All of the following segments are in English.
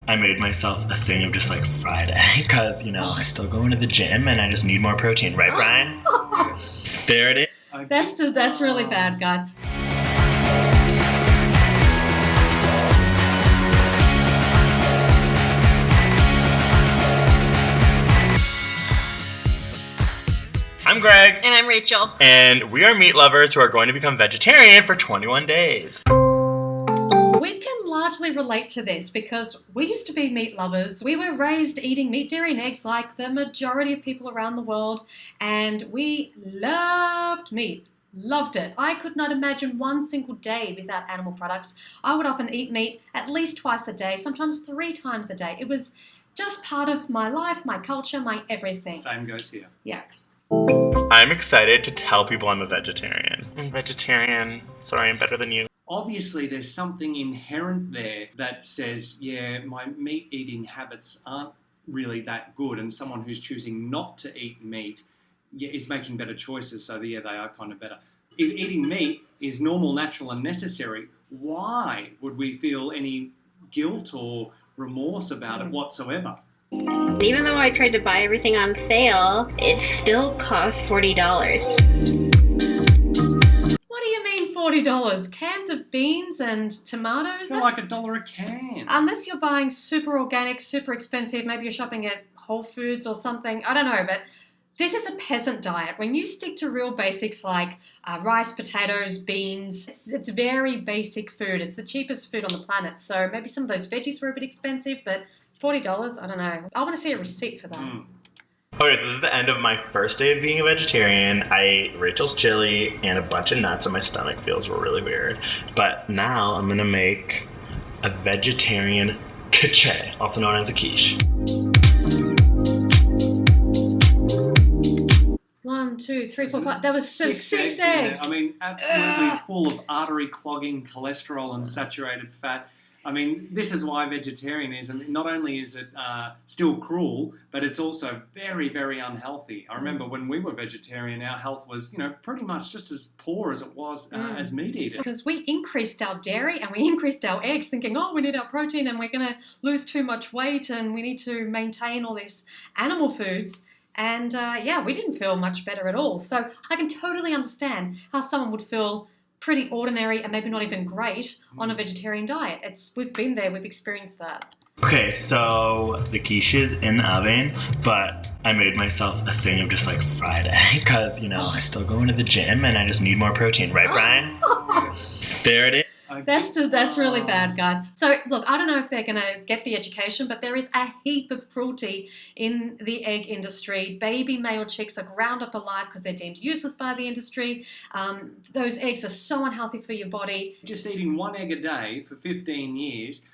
I made myself a thing of just like fried egg because, I still go into the gym and I just need more protein. Right, Brian? There it is. That's really bad, guys. I'm Greg. And I'm Rachel. And we are meat lovers who are going to become vegetarian for 21 days. We can largely relate to this because we used to be meat lovers. We were raised eating meat, dairy, and eggs like the majority of people around the world, and we loved meat. Loved it. I could not imagine one single day without animal products. I would often eat meat at least twice a day, sometimes 3 times a day. It was just part of my life, my culture, my everything. Same goes here. Yeah. I'm excited to tell people I'm a vegetarian. I'm vegetarian. Sorry, I'm better than you. Obviously, there's something inherent there that says, yeah, my meat-eating habits aren't really that good, and someone who's choosing not to eat meat is making better choices, so yeah, they are kind of better. If eating meat is normal, natural, and necessary, why would we feel any guilt or remorse about it whatsoever? Even though I tried to buy everything on sale, it still cost $40. What do you mean $40? Cans of beans and tomatoes? They're like $1 a can. Unless you're buying super organic, super expensive, maybe you're shopping at Whole Foods or something, I don't know, but this is a peasant diet. When you stick to real basics like rice, potatoes, beans, it's very basic food. It's the cheapest food on the planet. So maybe some of those veggies were a bit expensive, but $40, I don't know. I want to see a receipt for that. Okay, so this is the end of my first day of being a vegetarian. I ate Rachel's chili and a bunch of nuts and my stomach feels really weird. But now I'm going to make a vegetarian quiche, also known as a quiche. 1, 2, 3, 4, 5. That was six eggs. Yeah. I mean, absolutely full of artery-clogging cholesterol and saturated fat. I mean, this is why vegetarianism, not only is it still cruel, but it's also very, very unhealthy. I remember when we were vegetarian, our health was, pretty much just as poor as it was as meat eaters. Because we increased our dairy and we increased our eggs thinking, we need our protein and we're going to lose too much weight and we need to maintain all these animal foods. And we didn't feel much better at all. So I can totally understand how someone would feel pretty ordinary and maybe not even great on a vegetarian diet. We've been there, we've experienced that. Okay, so the quiche is in the oven, but I made myself a thing of just like fried egg because, I still go into the gym and I just need more protein. Right, Brian? There it is. That's really bad, guys. So, look, I don't know if they're going to get the education, but there is a heap of cruelty in the egg industry. Baby male chicks are ground up alive because they're deemed useless by the industry. Those eggs are so unhealthy for your body. Just eating 1 egg a day for 15 years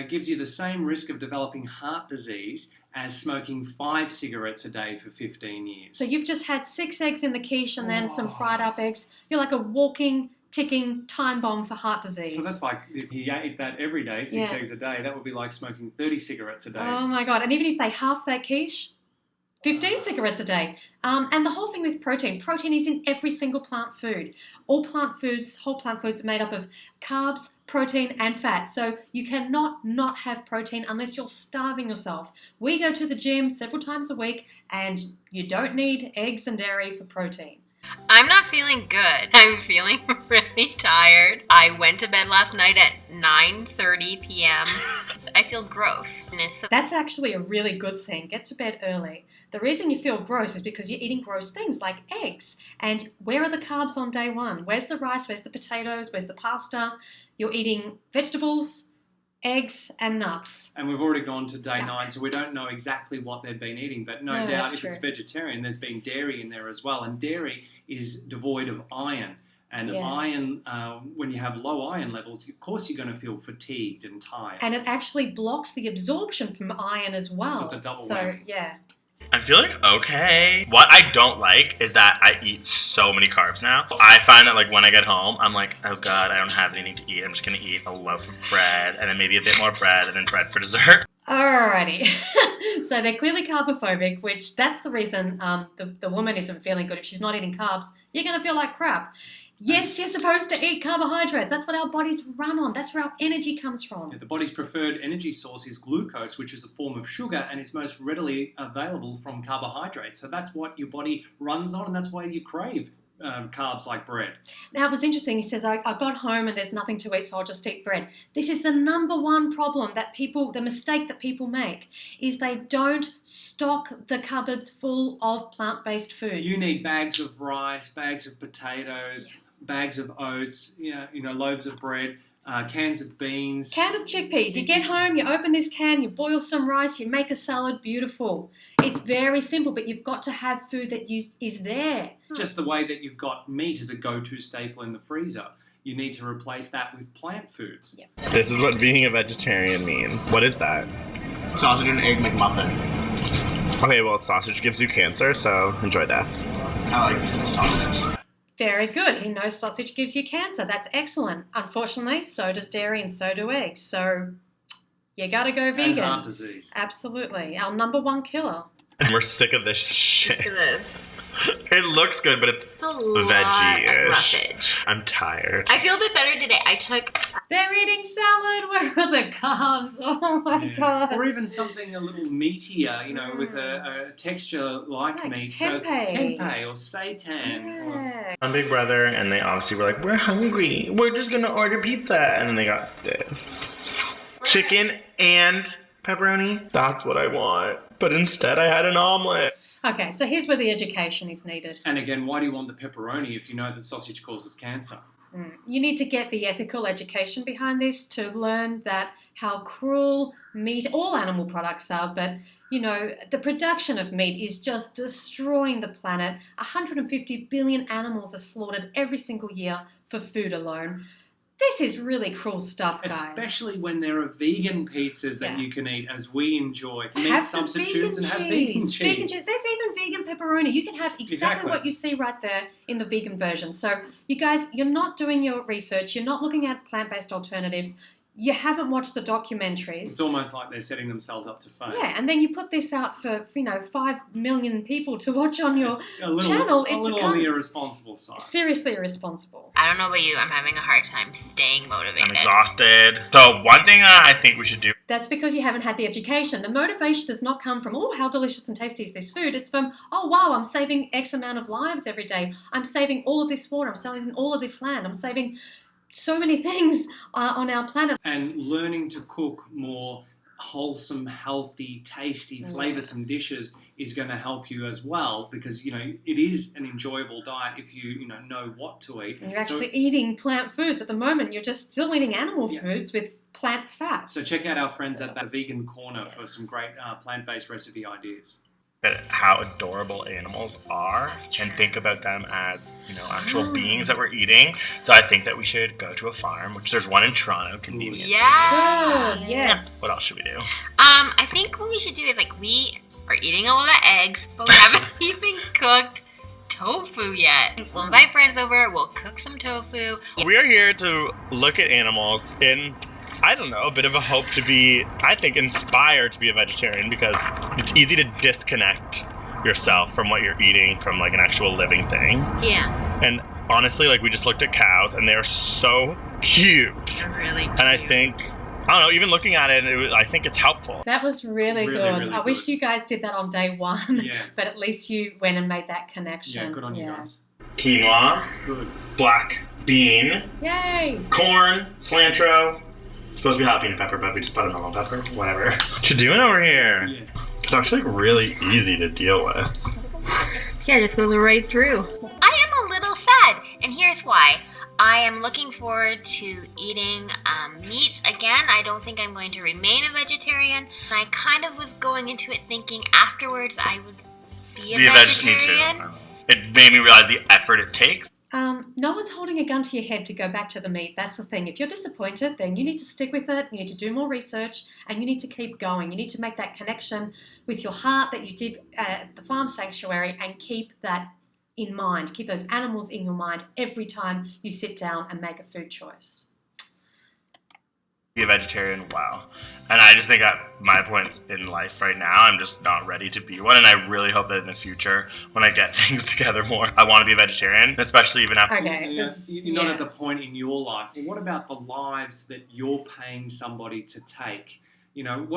gives you the same risk of developing heart disease as smoking 5 cigarettes a day for 15 years. So you've just had 6 eggs in the quiche and then some fried up eggs. You're like a walking, ticking time bomb for heart disease. So that's like, if he ate that every day, 6 eggs a day, that would be like smoking 30 cigarettes a day. Oh my God. And even if they half that quiche, 15 cigarettes a day. And the whole thing with protein is in every single plant food. All plant foods, whole plant foods are made up of carbs, protein, and fat. So you cannot not have protein unless you're starving yourself. We go to the gym several times a week and you don't need eggs and dairy for protein. I'm not feeling good. I'm feeling really tired. I went to bed last night at 9:30 p.m. I feel gross. That's actually a really good thing. Get to bed early. The reason you feel gross is because you're eating gross things like eggs. And where are the carbs on day 1? Where's the rice? Where's the potatoes? Where's the pasta? You're eating vegetables, eggs, and nuts. And we've already gone to day 9, so we don't know exactly what they've been eating. But no doubt if it's vegetarian, there's been dairy in there as well. And dairy is devoid of iron. And iron, when you have low iron levels, of course you're going to feel fatigued and tired. And it actually blocks the absorption from iron as well. So it's a double whammy. Yeah. I'm feeling okay. What I don't like is that I eat so many carbs now. I find that like when I get home, I'm like, oh God, I don't have anything to eat. I'm just going to eat a loaf of bread and then maybe a bit more bread and then bread for dessert. Alrighty. So they're clearly carbophobic, which that's the reason the woman isn't feeling good. If she's not eating carbs, you're going to feel like crap. Yes, you're supposed to eat carbohydrates. That's what our bodies run on. That's where our energy comes from. The body's preferred energy source is glucose, which is a form of sugar and is most readily available from carbohydrates. So that's what your body runs on, and that's why you crave carbs like bread. Now, it was interesting. He says, I got home and there's nothing to eat, so I'll just eat bread. This is the number one problem that the mistake that people make, is they don't stock the cupboards full of plant-based foods. You need bags of rice, bags of potatoes, bags of oats, loaves of bread, cans of beans. Can of chickpeas. You get home, you open this can, you boil some rice, you make a salad. Beautiful. It's very simple, but you've got to have food that is there. Just the way that you've got meat as a go-to staple in the freezer. You need to replace that with plant foods. Yep. This is what being a vegetarian means. What is that? Sausage and egg McMuffin. Okay, well, sausage gives you cancer, so enjoy death. I like sausage. Very good. He knows sausage gives you cancer. That's excellent. Unfortunately, so does dairy and so do eggs. So you got to go vegan. And heart disease. Absolutely. Our number one killer. And we're sick of this shit. Look at this. It looks good, but it's a lot of veggie-ish. roughage. I'm tired. I feel a bit better today. I took... They're eating salad. Where are the carbs? Oh my God. Or even something a little meatier, with a texture like meat. tempeh. So tempeh or seitan. Yeah. I'm Big Brother, and they obviously were like, we're hungry. We're just going to order pizza. And then they got this. Chicken and pepperoni. That's what I want. But instead, I had an omelet. Okay, so here's where the education is needed. And again, why do you want the pepperoni if you know that sausage causes cancer? You need to get the ethical education behind this to learn that how cruel meat, all animal products are, but, the production of meat is just destroying the planet. 150 billion animals are slaughtered every single year for food alone. This is really cruel stuff, guys. Especially when there are vegan pizzas that you can eat, as we enjoy. Meat Have substitutes and have vegan cheese. Vegan cheese. There's even vegan pepperoni. You can have exactly what you see right there in the vegan version. So, you guys, you're not doing your research. You're not looking at plant-based alternatives. You haven't watched the documentaries. It's almost like they're setting themselves up to fail. Yeah, and then you put this out for 5 million people to watch on your channel. It's a little on the irresponsible side. Seriously irresponsible. I don't know about you. I'm having a hard time staying motivated. I'm exhausted. So one thing I think we should do. That's because you haven't had the education. The motivation does not come from, oh, how delicious and tasty is this food. It's from, oh, wow, I'm saving X amount of lives every day. I'm saving all of this water. I'm saving all of this land. I'm saving so many things on our planet. And learning to cook more wholesome, healthy, tasty, flavoursome dishes is going to help you as well, because it is an enjoyable diet if you know what to eat. And you're actually eating plant foods. At the moment, you're just still eating animal foods with plant fats. So check out our friends at the Vegan Corner for some great plant-based recipe ideas. How adorable animals are and think about them as actual beings that we're eating. So I think that we should go to a farm, which there's one in Toronto, convenient. Yeah. Good, yes. What else should we do? I think what we should do is we are eating a lot of eggs, but we haven't even cooked tofu yet. We'll invite friends over, we'll cook some tofu. We are here to look at animals in, I don't know, a bit of a hope to be, I think, inspired to be a vegetarian, because it's easy to disconnect yourself from what you're eating from an actual living thing. Yeah. And honestly, we just looked at cows and they're so cute. They're really cute. And I think, I don't know, even looking at it, I think it's helpful. That was really good. Really I wish you guys did that on day one, but at least you went and made that connection. Yeah, good on you guys. Quinoa, Good. black bean, Yay! corn, cilantro. Supposed to be jalapeno pepper, but we just put a normal pepper. Whatever. What you doing over here? Yeah. It's actually really easy to deal with. Yeah, just goes right through. I am a little sad, and here's why. I am looking forward to eating meat again. I don't think I'm going to remain a vegetarian. I kind of was going into it thinking afterwards I would be a vegetarian. Me too. It made me realize the effort it takes. No one's holding a gun to your head to go back to the meat. That's the thing. If you're disappointed, then you need to stick with it. You need to do more research, and you need to keep going. You need to make that connection with your heart that you did at the farm sanctuary, and keep that in mind. Keep those animals in your mind every time you sit down and make a food choice. Be a vegetarian, wow. And I just think at my point in life right now, I'm just not ready to be one. And I really hope that in the future, when I get things together more, I want to be a vegetarian, especially even after. Okay. You're not at the point in your life. Well, what about the lives that you're paying somebody to take? You know,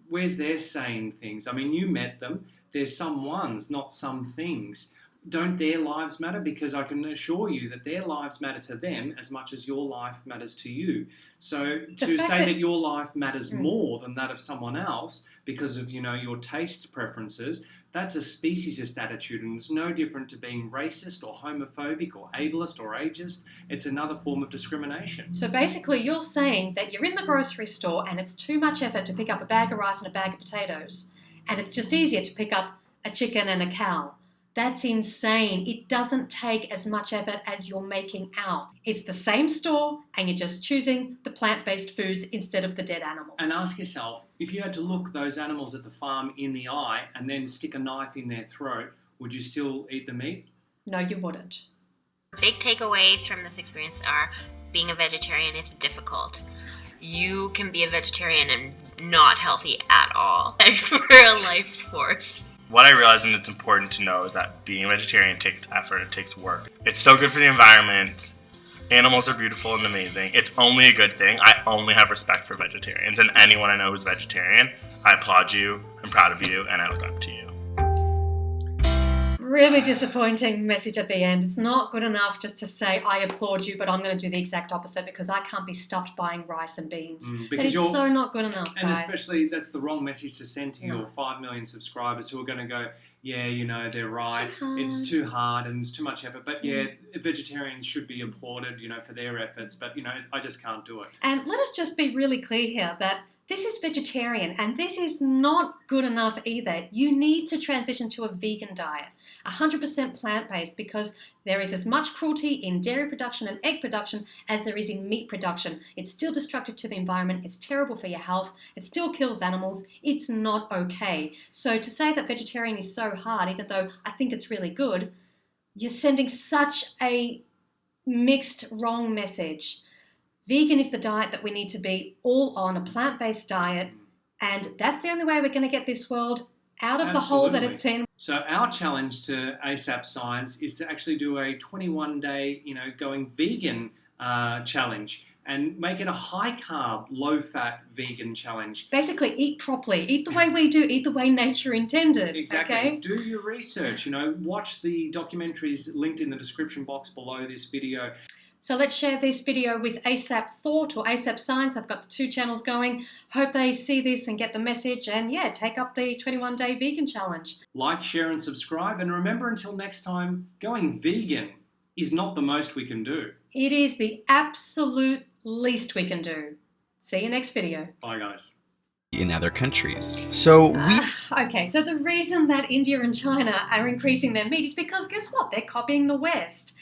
where's their saying things? I mean, you met them. There's some ones, not some things. Don't their lives matter? Because I can assure you that their lives matter to them as much as your life matters to you. So to say that your life matters more than that of someone else because of, you know, your taste preferences, that's a speciesist attitude, and it's no different to being racist or homophobic or ableist or ageist. It's another form of discrimination. So basically you're saying that you're in the grocery store and it's too much effort to pick up a bag of rice and a bag of potatoes, and it's just easier to pick up a chicken and a cow. That's insane. It doesn't take as much effort as you're making out. It's the same store and you're just choosing the plant-based foods instead of the dead animals. And ask yourself, if you had to look those animals at the farm in the eye and then stick a knife in their throat, would you still eat the meat? No, you wouldn't. Big takeaways from this experience are being a vegetarian is difficult. You can be a vegetarian and not healthy at all. Thanks for a life force. What I realize, and it's important to know, is that being a vegetarian takes effort, it takes work. It's so good for the environment. Animals are beautiful and amazing. It's only a good thing. I only have respect for vegetarians, and anyone I know who's vegetarian, I applaud you, I'm proud of you, and I look up to you. Really disappointing message at the end. It's not good enough just to say, I applaud you, but I'm going to do the exact opposite because I can't be stuffed buying rice and beans. That is so not good enough, guys. And especially, that's the wrong message to send to your 5 million subscribers who are going to go, yeah, you know, they're right. It's too hard and it's too much effort. But yeah, vegetarians should be applauded, you know, for their efforts. But, you know, I just can't do it. And let us just be really clear here that this is vegetarian and this is not good enough either. You need to transition to a vegan diet. 100% plant-based, because there is as much cruelty in dairy production and egg production as there is in meat production. It's still destructive to the environment. It's terrible for your health. It still kills animals. It's not okay. So to say that vegetarian is so hard, even though I think it's really good, you're sending such a mixed, wrong message. Vegan is the diet that we need to be all on, a plant-based diet, and that's the only way we're going to get this world out of the hole that it's in. So our challenge to ASAP Science is to actually do a 21-day, you know, going vegan challenge and make it a high-carb, low-fat vegan challenge. Basically, eat properly. Eat the way we do. Eat the way nature intended. Exactly. Okay? Do your research. You know, watch the documentaries linked in the description box below this video. So let's share this video with AsapTHOUGHT or AsapSCIENCE. They've got the 2 channels going. Hope they see this and get the message. And yeah, take up the 21-day vegan challenge. Like, share and subscribe. And remember, until next time, going vegan is not the most we can do. It is the absolute least we can do. See you next video. Bye, guys. In other countries. So Okay, so the reason that India and China are increasing their meat is because guess what? They're copying the West.